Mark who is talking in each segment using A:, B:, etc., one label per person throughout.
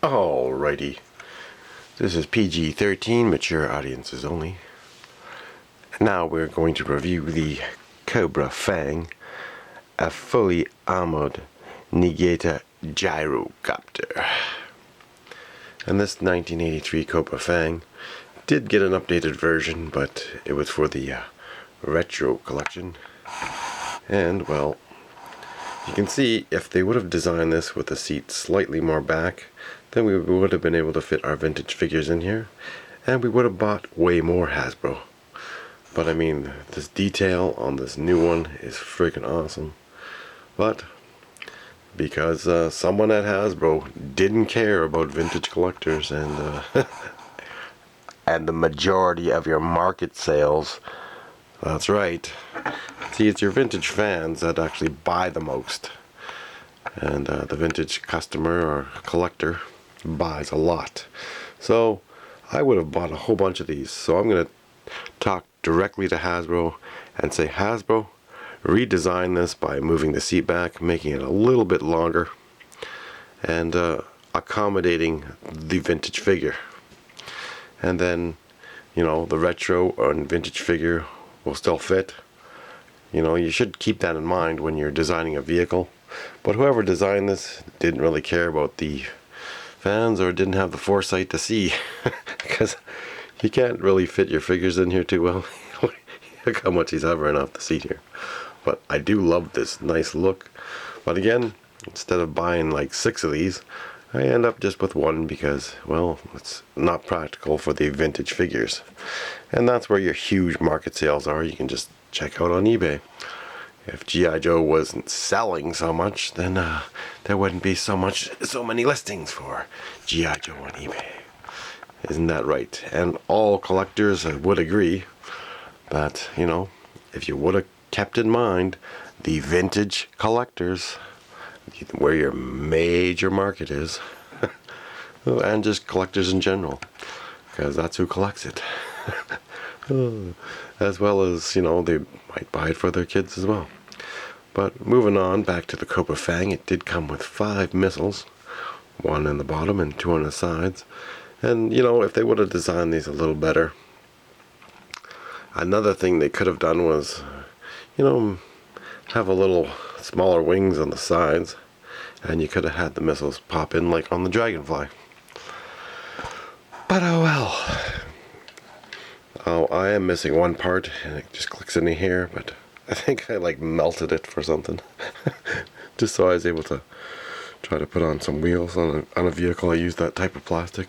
A: Alrighty, this is PG-13, mature audiences only. Now we're going to review the Cobra Fang, a fully armored Negata gyrocopter. And this 1983 Cobra Fang did get an updated version, but it was for the retro collection. And well, you can see if they would have designed this with the seat slightly more back, then we would have been able to fit our vintage figures in here, and we would have bought way more Hasbro. But I mean, this detail on this new one is freaking awesome. But because someone at Hasbro didn't care about vintage collectors and and the majority of your market sales, that's right. See, it's your vintage fans that actually buy the most. And the vintage customer or collector buys a lot. So I would have bought a whole bunch of these. So I'm going to talk directly to Hasbro and say, Hasbro, redesign this by moving the seat back, making it a little bit longer, and accommodating the vintage figure. And then, you know, the retro and vintage figure will still fit. You know, you should keep that in mind when you're designing a vehicle. But whoever designed this didn't really care about the fans, or didn't have the foresight to see, because you can't really fit your figures in here too well. Look how much he's hovering off the seat here. But I do love this nice look. But again, instead of buying like 6 of these, I end up just with one because, well, it's not practical for the vintage figures. And that's where your huge market sales are. You can just check out on eBay. If G.I.Joe wasn't selling so much, then there wouldn't be so many listings for G.I.Joe on eBay. Isn't that right? And all collectors would agree that, you know, if you would have kept in mind the vintage collectors, where your major market is, and just collectors in general, because that's who collects it. As well as, you know, they might buy it for their kids as well. But moving on back to the Cobra Fang, it did come with 5 missiles, 1 in the bottom and 2 on the sides. And, you know, if they would have designed these a little better, another thing they could have done was, you know, have a little smaller wings on the sides, and you could have had the missiles pop in like on the Dragonfly. But oh well. Oh, I am missing one part, and it just clicks in here, but I think I like melted it for something. Just so I was able to try to put on some wheels on a vehicle. I used that type of plastic.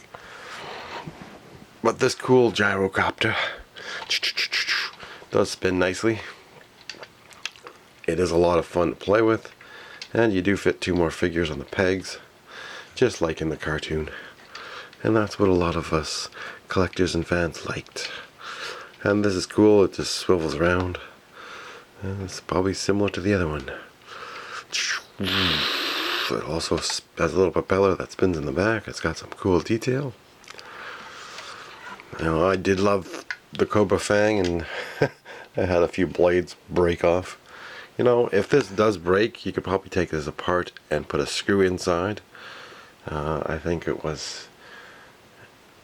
A: But this cool gyrocopter does spin nicely. It is a lot of fun to play with, and you do fit 2 more figures on the pegs, just like in the cartoon. And that's what a lot of us collectors and fans liked. And this is cool, it just swivels around. And it's probably similar to the other one. It also has a little propeller that spins in the back. It's got some cool detail. You know, I did love the Cobra Fang, and I had a few blades break off. You know, if this does break, you could probably take this apart and put a screw inside. I think it was,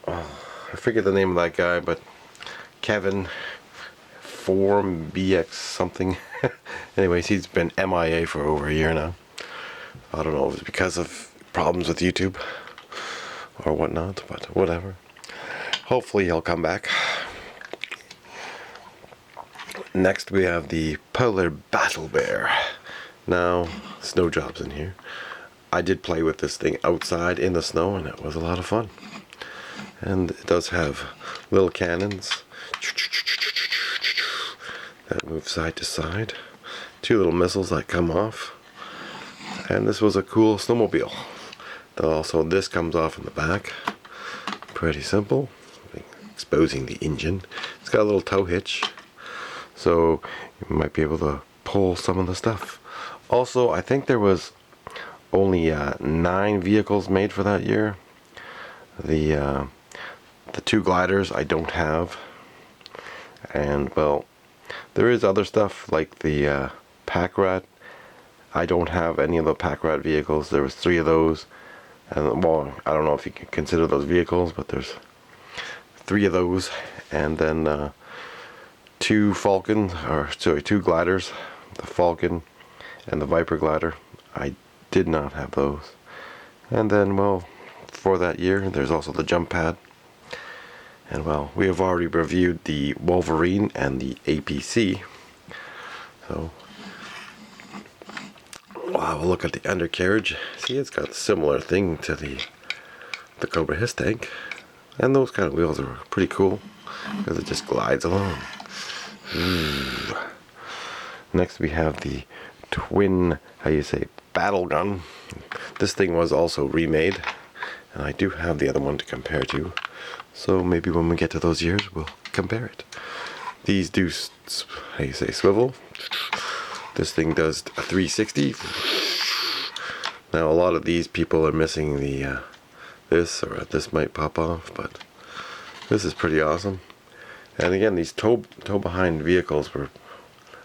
A: I forget the name of that guy, but Kevin Form BX something. Anyways, he's been MIA for over a year now. I don't know if it's because of problems with YouTube or whatnot, but whatever. Hopefully he'll come back. Next we have the Polar Battle Bear. Now, snow jobs in here. I did play with this thing outside in the snow, and it was a lot of fun. And it does have little cannons that move side to side. 2 little missiles that come off. And this was a cool snowmobile. Also, this comes off in the back. Pretty simple. Exposing the engine. It's got a little tow hitch, so you might be able to pull some of the stuff. Also, I think there was only 9 vehicles made for that year. The 2 gliders I don't have, and well, there is other stuff like the Pack Rat. I don't have any of the Pack Rat vehicles. There was 3 of those, And well, I don't know if you can consider those vehicles, but there's 3 of those, and then 2 2 gliders, the Falcon and the Viper glider. I did not have those. And then, well, for that year, there's also the jump pad. And well, we have already reviewed the Wolverine and the APC. So we'll have a look at the undercarriage. See, it's got a similar thing to the Cobra Tank. And those kind of wheels are pretty cool because it just glides along. Next we have the twin, battle gun. This thing was also remade, and I do have the other one to compare to. So maybe when we get to those years, we'll compare it. These do, swivel. This thing does a 360. Now a lot of these people are missing the this might pop off, but this is pretty awesome. And again, these tow behind vehicles were,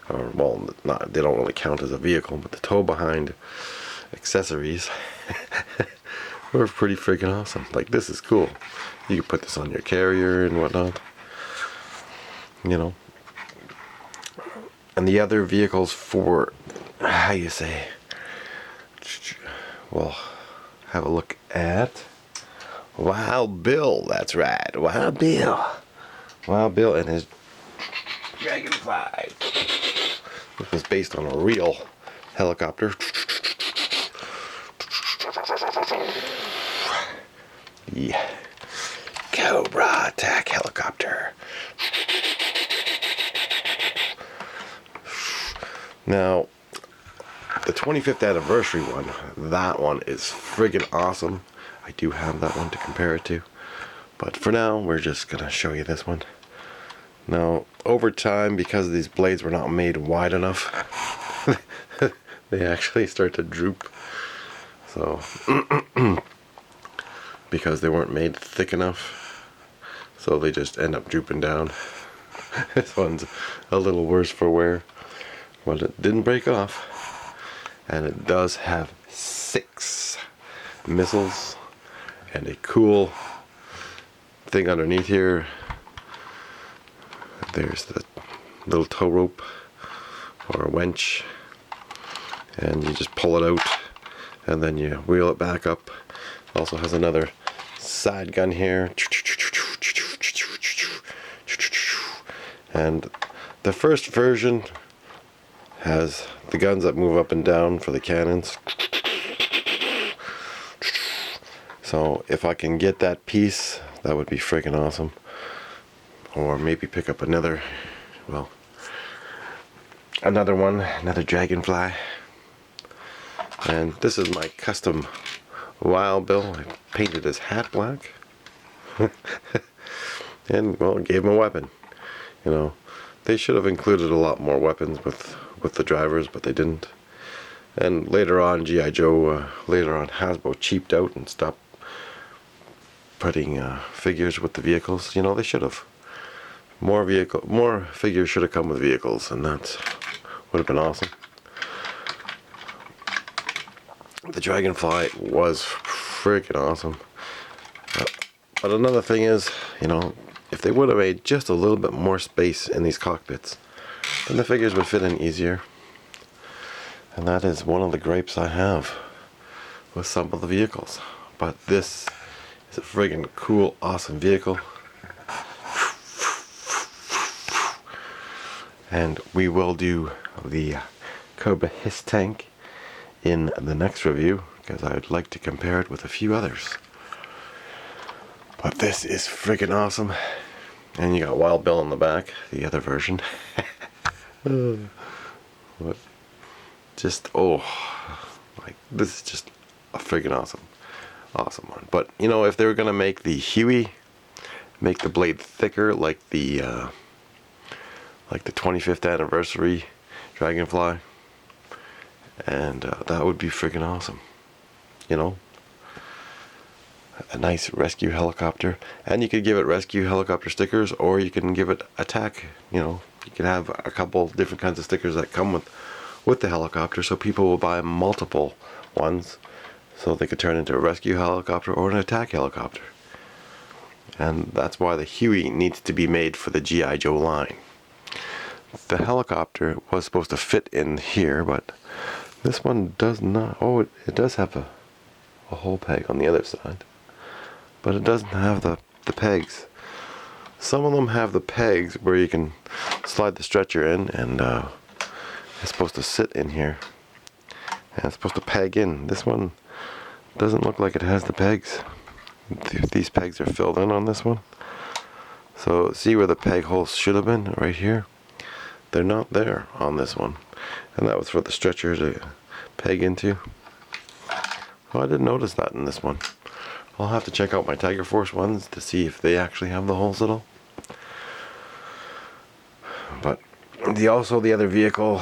A: well, they don't really count as a vehicle, but the tow behind accessories were pretty freaking awesome. Like, this is cool. You can put this on your carrier and whatnot, you know. And the other vehicles for, well, have a look at Wild Bill. That's right, Wild Bill. Wild Bill and his Dragonfly. This was based on a real helicopter. Yeah. Cobra attack helicopter. Now, the 25th anniversary one, that one is friggin' awesome. I do have that one to compare it to. But for now, we're just gonna show you this one. Now, over time, because these blades were not made wide enough, they actually start to droop. So, because they weren't made thick enough, so they just end up drooping down. This one's a little worse for wear, but it didn't break off. And it does have 6 missiles and a cool thing underneath here. There's the little tow rope or a winch, and you just pull it out and then you wheel it back up. Also has another side gun here, and the first version has the guns that move up and down for the cannons. So if I can get that piece, that would be freaking awesome. Or maybe pick up another one, another Dragonfly. And this is my custom Wild Bill. I painted his hat black. And, well, gave him a weapon. You know, they should have included a lot more weapons with the drivers, but they didn't. And later on, G.I.Joe, Hasbro cheaped out and stopped putting figures with the vehicles. You know, they should have. More figures should have come with vehicles, and that would have been awesome. The Dragonfly was freaking awesome. But another thing is, you know, if they would have made just a little bit more space in these cockpits, then the figures would fit in easier. And that is one of the gripes I have with some of the vehicles. But this is a friggin' cool, awesome vehicle. And we will do the Cobra Tank in the next review, because I'd like to compare it with a few others. But this is friggin' awesome. And you got Wild Bill in the back, the other version. What? Just, like, this is just a friggin' awesome one. But, you know, if they were gonna make the Huey, make the blade thicker like the 25th anniversary Dragonfly, and that would be freaking awesome. You know, a nice rescue helicopter, and you could give it rescue helicopter stickers, or you can give it attack. You know, you can have a couple different kinds of stickers that come with the helicopter, so people will buy multiple ones. so they could turn into a rescue helicopter or an attack helicopter. And that's why the Huey needs to be made for the G.I. Joe line. The helicopter was supposed to fit in here, but this one does not. Oh, it does have a hole peg on the other side, but it doesn't have the pegs. Some of them have the pegs where you can slide the stretcher in, and it's supposed to sit in here, and it's supposed to peg in. This one doesn't look like it has the pegs. These pegs are filled in on this one. So see where the peg holes should have been? Right here. They're not there on this one. And that was for the stretcher to peg into. Oh, I didn't notice that in this one. I'll have to check out my Tiger Force ones to see if they actually have the holes at all. But the other vehicle,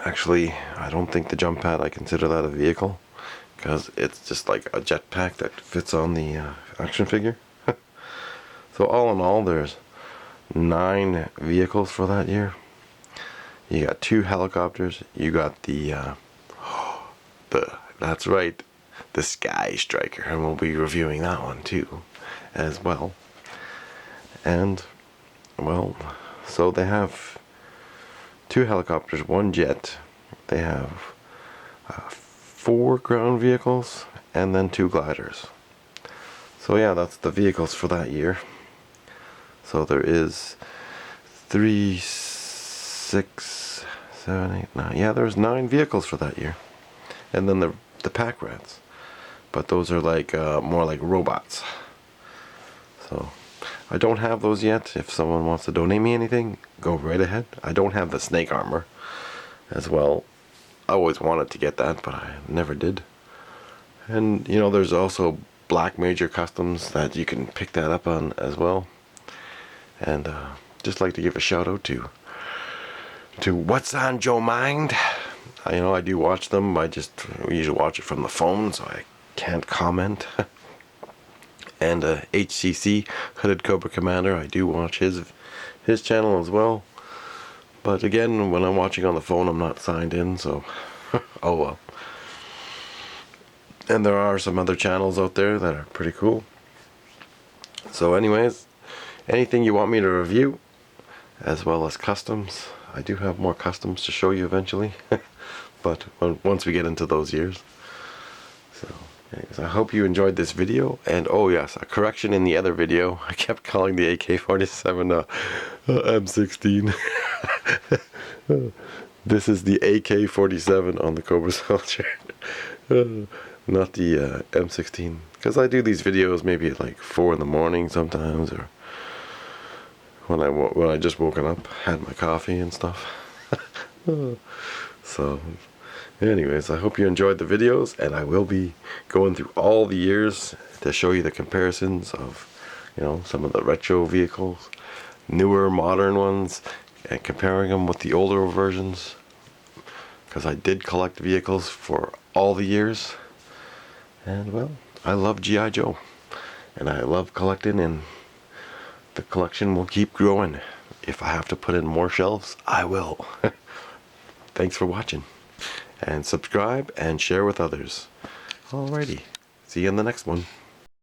A: actually, I don't think the jump pad, I consider that a vehicle, because it's just like a jetpack that fits on the action figure. So all in all, there's 9 vehicles for that year. You got 2 helicopters. You got the that's right, the Sky Striker, and we'll be reviewing that one too, as well. And well, so they have 2 helicopters, 1 jet. They have 4 ground vehicles, and then 2 gliders. So yeah, that's the vehicles for that year. So there is 3, 6, 7, 8, 9. Yeah, there's 9 vehicles for that year. And then the pack rats. But those are like more like robots. So I don't have those yet. If someone wants to donate me anything, go right ahead. I don't have the snake armor as well. I always wanted to get that, but I never did. And you know, there's also Black Major Customs that you can pick that up on as well. And just like to give a shout out to What's on Joe Mind. You know, I do watch them. We usually watch it from the phone, so I can't comment. And HCC, Hooded Cobra Commander, I do watch his channel as well. But again, when I'm watching on the phone, I'm not signed in, so oh well. And there are some other channels out there that are pretty cool. So anyways, anything you want me to review, as well as customs. I do have more customs to show you eventually. But once we get into those years. So anyways, I hope you enjoyed this video. And oh yes, a correction in the other video. I kept calling the AK-47 M16. This is the AK-47 on the Cobra Soldier. Not the M16. Because I do these videos maybe at like 4 in the morning sometimes, or when I just woken up, had my coffee and stuff. So anyways, I hope you enjoyed the videos, and I will be going through all the years to show you the comparisons of, you know, some of the retro vehicles, newer modern ones, and comparing them with the older versions, because I did collect vehicles for all the years. And well, I love G.I. Joe, and I love collecting, and the collection will keep growing. If I have to put in more shelves, I will. Thanks for watching, and subscribe and share with others. Alrighty, see you in the next one.